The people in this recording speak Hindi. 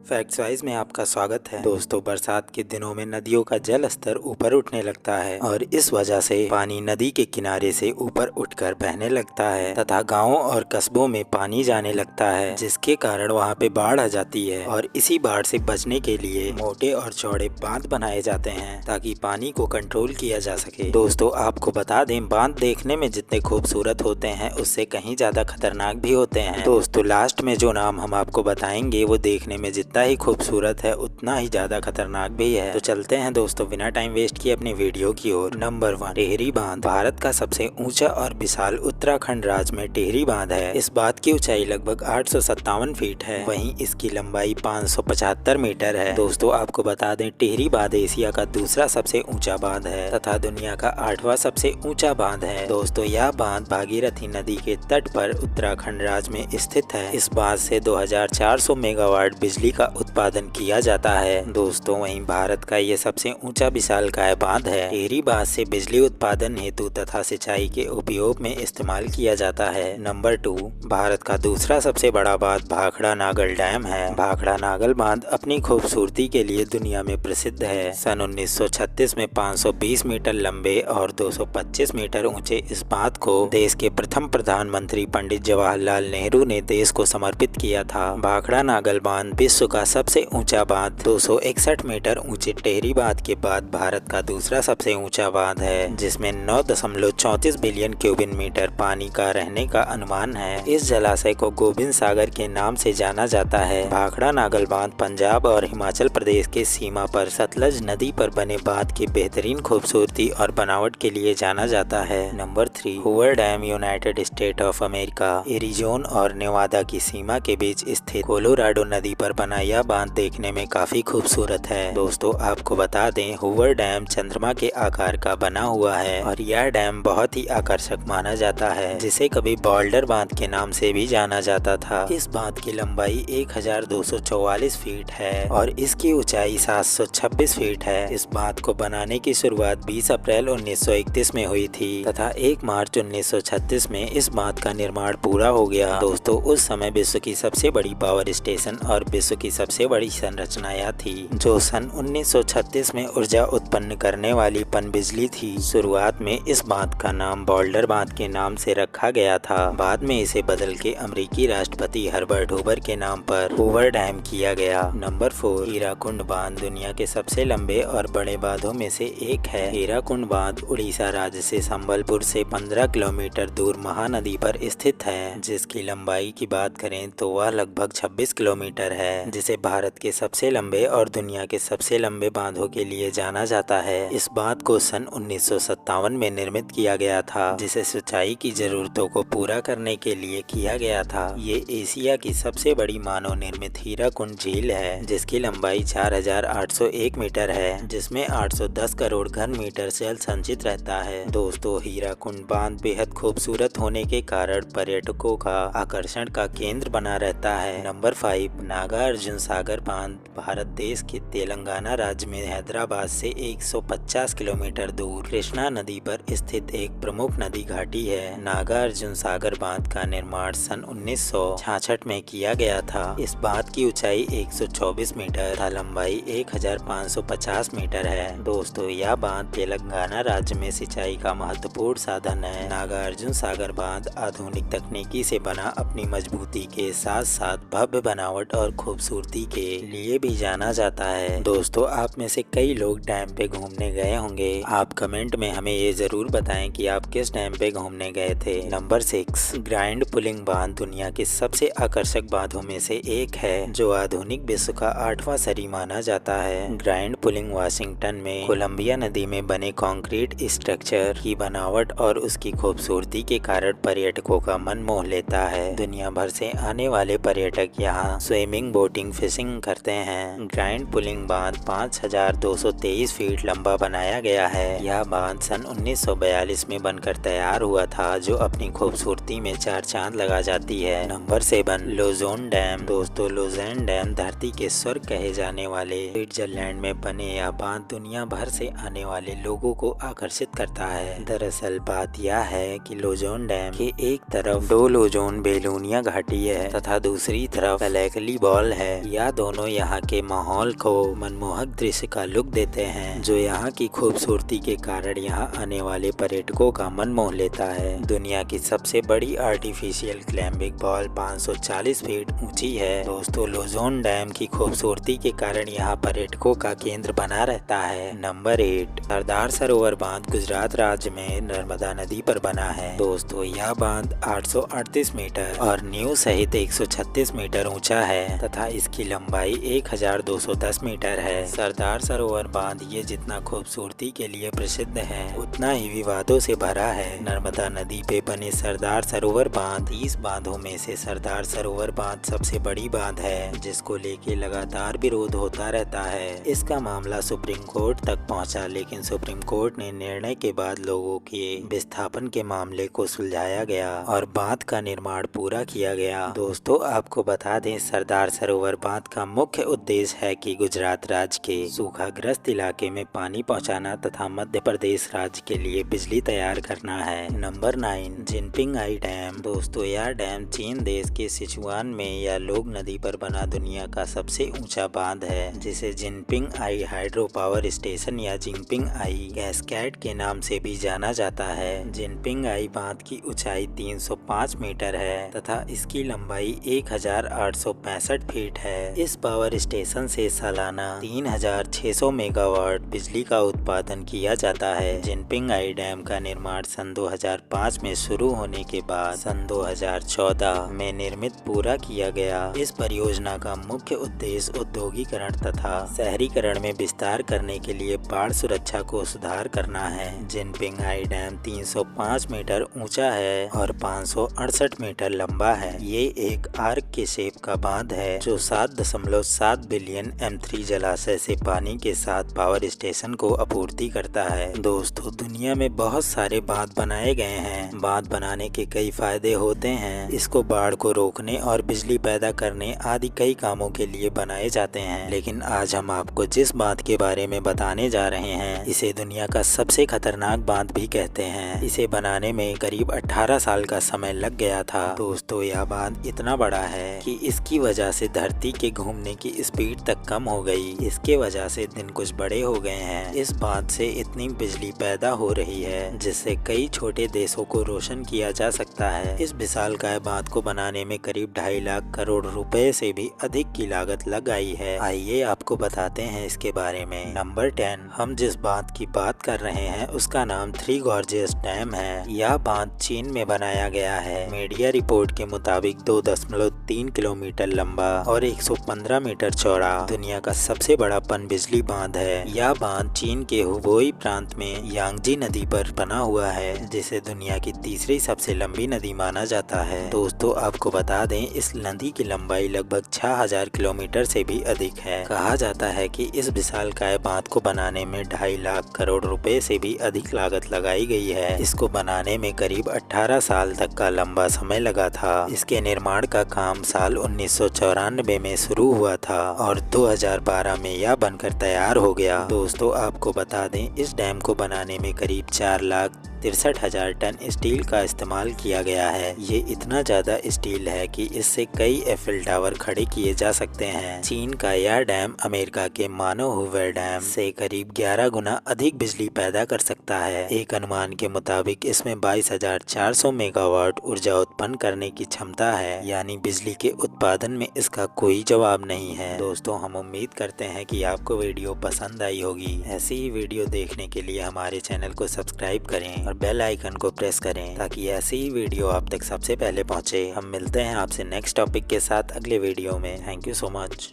फैक्ट्स वाइज में आपका स्वागत है। दोस्तों, बरसात के दिनों में नदियों का जल स्तर ऊपर उठने लगता है और इस वजह से पानी नदी के किनारे से ऊपर उठकर बहने लगता है तथा गांवों और कस्बों में पानी जाने लगता है, जिसके कारण वहां पे बाढ़ आ जाती है। और इसी बाढ़ से बचने के लिए मोटे और चौड़े बांध बनाए जाते हैं ताकि पानी को कंट्रोल किया जा सके। दोस्तों, आपको बता दें, बांध देखने में जितने खूबसूरत होते हैं उससे कहीं ज्यादा खतरनाक भी होते हैं। दोस्तों, लास्ट में जो नाम हम आपको बताएंगे वो देखने में जितना ही खूबसूरत है उतना ही ज्यादा खतरनाक भी है। तो चलते हैं दोस्तों, बिना टाइम वेस्ट किए अपनी वीडियो की ओर। नंबर 1, टिहरी बांध। भारत का सबसे ऊंचा और विशाल उत्तराखंड राज्य में टिहरी बांध है। इस बांध की ऊंचाई लगभग 857 फीट है, वहीं इसकी लंबाई 575 मीटर है। दोस्तों, आपको बता दें, टिहरी बांध एशिया का दूसरा सबसे ऊंचा बांध है तथा दुनिया का 8वां सबसे ऊंचा बांध है। दोस्तों, यह बांध भागीरथी नदी के तट पर उत्तराखंड राज्य में स्थित है। इस बांध से 2400 मेगावाट बिजली का उत्पादन किया जाता है। दोस्तों, वहीं भारत का ये सबसे ऊंचा विशालकाय बांध है। टिहरी बांध से बिजली उत्पादन हेतु तथा सिंचाई के उपयोग में इस्तेमाल किया जाता है। नंबर 2, भारत का दूसरा सबसे बड़ा बांध भाखड़ा नागल डैम है। भाखड़ा नागल बांध अपनी खूबसूरती के लिए दुनिया में प्रसिद्ध है। सन 1936 में 520 मीटर लंबे और 225 मीटर ऊंचे इस बांध को देश के प्रथम प्रधानमंत्री पंडित जवाहरलाल नेहरू ने देश को समर्पित किया था। भाखड़ा नागल बांध विश्व का सबसे ऊंचा बांध 261 मीटर ऊंचे टिहरी बांध के बाद भारत का दूसरा सबसे ऊंचा बांध है, जिसमें 9.34 बिलियन क्यूबिक मीटर पानी का रहने का अनुमान है। इस जलाशय को गोविंद सागर के नाम से जाना जाता है। भाखड़ा नागल बांध पंजाब और हिमाचल प्रदेश के सीमा पर सतलज नदी पर बने बांध की बेहतरीन खूबसूरती और बनावट के लिए जाना जाता है। नंबर 3, Hoover dam. United State of America, Arizona और नेवादा की सीमा के बीच स्थित कोलोराडो नदी पर बना यह बांध देखने में काफी खूबसूरत है। दोस्तों, आपको बता दें, हूवर डैम चंद्रमा के आकार का बना हुआ है और यह डैम बहुत ही आकर्षक माना जाता है, जिसे कभी बॉल्डर बांध के नाम से भी जाना जाता था। इस बांध की लंबाई 1244 फीट है और इसकी ऊंचाई 726 फीट है। इस बांध को बनाने की शुरुआत 20 अप्रैल 1931 में हुई थी तथा 1 मार्च 1936 में इस बांध का निर्माण पूरा हो गया। दोस्तों, उस समय विश्व की सबसे बड़ी पावर स्टेशन और विश्व की सबसे बड़ी संरचना यह थी, जो सन 1936 में ऊर्जा उत्पन्न करने वाली पनबिजली थी। शुरुआत में इस बांध का नाम बॉल्डर बांध के नाम से रखा गया था। बाद में इसे बदल के अमेरिकी राष्ट्रपति हर्बर्ट हूवर के नाम पर हूवर डैम किया गया। नंबर 4, हीराकुंड बांध। दुनिया के सबसे लंबे और बड़े बांधों में से एक है। हीराकुंड बांध उड़ीसा राज्य से संबलपुर से 15 किलोमीटर दूर महानदी पर स्थित है। जिसकी लंबाई की बात करें तो वह लगभग 26 किलोमीटर है, जिसे भारत के सबसे लंबे और दुनिया के सबसे लंबे बांधों के लिए जाना जाता है। इस बांध को सन 1957 में निर्मित किया गया था, जिसे सिंचाई की जरूरतों को पूरा करने के लिए किया गया था। ये एशिया की सबसे बड़ी मानव निर्मित हीराकुंड झील है, जिसकी लंबाई 4801 मीटर है, जिसमें 810 करोड़ घन मीटर जल संचित रहता है। दोस्तों, हीराकुंड बांध बेहद खूबसूरत होने के कारण पर्यटकों का आकर्षण का केंद्र बना रहता है। नंबर 5, नागार्जुन सागर बांध। भारत देश के तेलंगाना राज्य में हैदराबाद से 150 किलोमीटर दूर कृष्णा नदी पर स्थित एक प्रमुख नदी घाटी है। नागार्जुन सागर बांध का निर्माण सन 1966 में किया गया था। इस बांध की ऊंचाई 124 मीटर तथा लंबाई 1550 मीटर है। दोस्तों, यह बांध तेलंगाना राज्य में सिंचाई का महत्वपूर्ण साधन है। नागार्जुन सागर बांध आधुनिक तकनीकी से बना अपनी मजबूती के साथ साथ भव्य बनावट और खूबसूरती के लिए भी जाना जाता है। दोस्तों, आप में से कई लोग डैम पे घूमने गए होंगे। आप कमेंट में हमें ये जरूर बताएं कि आप किस डैम पे घूमने गए थे। नंबर 6, ग्रैंड पुलिंग बांध। दुनिया के सबसे आकर्षक बांधों में से एक है, जो आधुनिक विश्व का 8वां सरी माना जाता है। ग्रैंड पुलिंग वाशिंगटन में कोलंबिया नदी में बने कंक्रीट स्ट्रक्चर की बनावट और उसकी खूबसूरती के कारण पर्यटकों का मन मोह लेता है। दुनिया भर से आने वाले पर्यटक यहाँ स्विमिंग, बोटिंग, फिशिंग करते हैं। ग्रैंड पुलिंग बांध 5223 फीट लंबा बनाया गया है। यह बांध सन 1942 में बनकर तैयार हुआ था, जो अपनी खूबसूरती में 4 चांद लगा जाती है। नंबर 7, लोजोन डैम। दोस्तों, लोजोन डैम धरती के स्वर्ग कहे जाने वाले स्विट्जरलैंड में बने यह बांध दुनिया भर से आने वाले लोगों को आकर्षित करता है। दरअसल बात यह है कि लोजोन डैम के एक तरफ डोलोजोन बेलूनिया घाटी है तथा दूसरी तरफ कलेकली बॉल है। यह दोनों यहाँ के माहौल को मनमोहक दृश्य का लुक देते हैं, जो यहाँ की खूबसूरती के कारण यहाँ आने वाले पर्यटकों का मन मोह लेता है। दुनिया की सबसे बड़ी आर्टिफिशियल क्लाइंबिंग वॉल 540 फीट ऊंची है। दोस्तों, लोजोन डैम की खूबसूरती के कारण यहाँ पर्यटकों का केंद्र बना रहता है। नंबर 8, सरदार सरोवर बांध गुजरात राज्य में नर्मदा नदी पर बना है। दोस्तों, यह बांध 838 मीटर और नींव सहित 136 मीटर ऊंचा है तथा इसकी लंबाई 1210 मीटर है। सरदार सरोवर बांध ये जितना खूबसूरती के लिए प्रसिद्ध है, उतना ही विवादों से भरा है। नर्मदा नदी पे बने सरदार सरोवर बांध 30 बांधों में से सरदार सरोवर बांध सबसे बड़ी बांध है, जिसको लेके लगातार विरोध होता रहता है। इसका मामला सुप्रीम कोर्ट तक पहुंचा, लेकिन सुप्रीम कोर्ट ने निर्णय के बाद लोगों के विस्थापन के मामले को सुलझाया गया और बांध का निर्माण पूरा किया गया। दोस्तों, आपको बता दें, सरदार सरोवर बांध का मुख्य उद्देश्य है कि गुजरात राज्य के सूखाग्रस्त इलाके में पानी पहुंचाना तथा मध्य प्रदेश राज्य के लिए बिजली तैयार करना है। नंबर 9, जिनपिंग आई डैम। दोस्तों, यह डैम चीन देश के सिचुआन में यालोग नदी पर बना दुनिया का सबसे ऊंचा बांध है, जिसे जिनपिंग आई हाइड्रो पावर स्टेशन या जिनपिंग आई कैस्केड के नाम से भी जाना जाता है। जिनपिंग आई बांध की ऊंचाई 305 मीटर है तथा इसकी लंबाई 1865 फीट है। इस पावर स्टेशन से सालाना 3600 मेगावाट बिजली का उत्पादन किया जाता है। जिनपिंग आई डैम का निर्माण सन 2005 में शुरू होने के बाद सन 2014 में निर्मित पूरा किया गया। इस परियोजना का मुख्य उद्देश्य औद्योगिकरण तथा शहरीकरण में विस्तार करने के लिए बाढ़ सुरक्षा को सुधार करना है। जिनपिंग आई डैम 305 मीटर ऊंचा है और 568 मीटर लंबा है। ये एक आर्क के शेप का बांध है जो 7.7 बिलियन M3 जलाशय से पानी के साथ पावर स्टेशन को आपूर्ति करता है। दोस्तों, दुनिया में बहुत सारे बांध बनाए गए हैं। बांध बनाने के कई फायदे होते हैं। इसको बाढ़ को रोकने और बिजली पैदा करने आदि कई कामों के लिए बनाए जाते हैं। लेकिन आज हम आपको जिस बांध के बारे में बताने जा रहे हैं, इसे दुनिया का सबसे खतरनाक बांध भी कहते हैं। इसे बनाने में करीब 18 साल का समय लग गया था। दोस्तों, यह बांध इतना बड़ा है कि इसकी वजह से धरती के घूमने की स्पीड तक कम हो गई। इसके वजह से दिन कुछ बड़े हो गए हैं। इस बांध से इतनी बिजली पैदा हो रही है जिससे कई छोटे देशों को रोशन किया जा सकता है। इस विशालकाय बांध को बनाने में करीब 2.5 लाख करोड़ रुपए से भी अधिक की लागत लग आई है। आइए आपको बताते हैं इसके बारे में। नंबर 10, हम जिस बांध की बात कर रहे हैं उसका नाम थ्री गॉर्जियस डैम है। यह बांध चीन में बनाया गया है। मीडिया रिपोर्ट के मुताबिक 2.3 किलोमीटर लंबा और 115 मीटर चौड़ा दुनिया का सबसे बड़ा पनबिजली बांध है। यह बांध चीन के हुबोई प्रांत में यांगजी नदी पर बना हुआ है, जिसे दुनिया की तीसरी सबसे लंबी नदी माना जाता है। दोस्तों, आपको बता दें, इस नदी की लंबाई लगभग 6000 किलोमीटर से भी अधिक है। कहा जाता है कि इस विशालकाय बांध को बनाने में 2.5 लाख करोड़ रुपए से भी अधिक लागत लगाई गई है। इसको बनाने में करीब 18 साल तक का लंबा समय लगा था। इसके निर्माण का काम साल 1994 में शुरू हुआ था और 2012 में यह बनकर तैयार हो गया। दोस्तों, आपको बता दें, इस डैम को बनाने में करीब 4,63,000 टन स्टील का इस्तेमाल किया गया है। ये इतना ज्यादा स्टील है कि इससे कई एफिल टावर खड़े किए जा सकते हैं। चीन का यह डैम अमेरिका के मानो हुवे डैम से करीब 11 गुना अधिक बिजली पैदा कर सकता है। एक अनुमान के मुताबिक इसमें 22,400 मेगावाट ऊर्जा उत्पन्न करने की क्षमता है, यानी बिजली के उत्पादन में इसका कोई जवाब नहीं है। दोस्तों, हम उम्मीद करते हैं कि आपको वीडियो पसंद आई होगी। ऐसी ही वीडियो देखने के लिए हमारे चैनल को सब्सक्राइब करें और बेल आइकन को प्रेस करें ताकि ऐसी ही वीडियो आप तक सबसे पहले पहुंचे। हम मिलते हैं आपसे नेक्स्ट टॉपिक के साथ अगले वीडियो में। Thank you so much.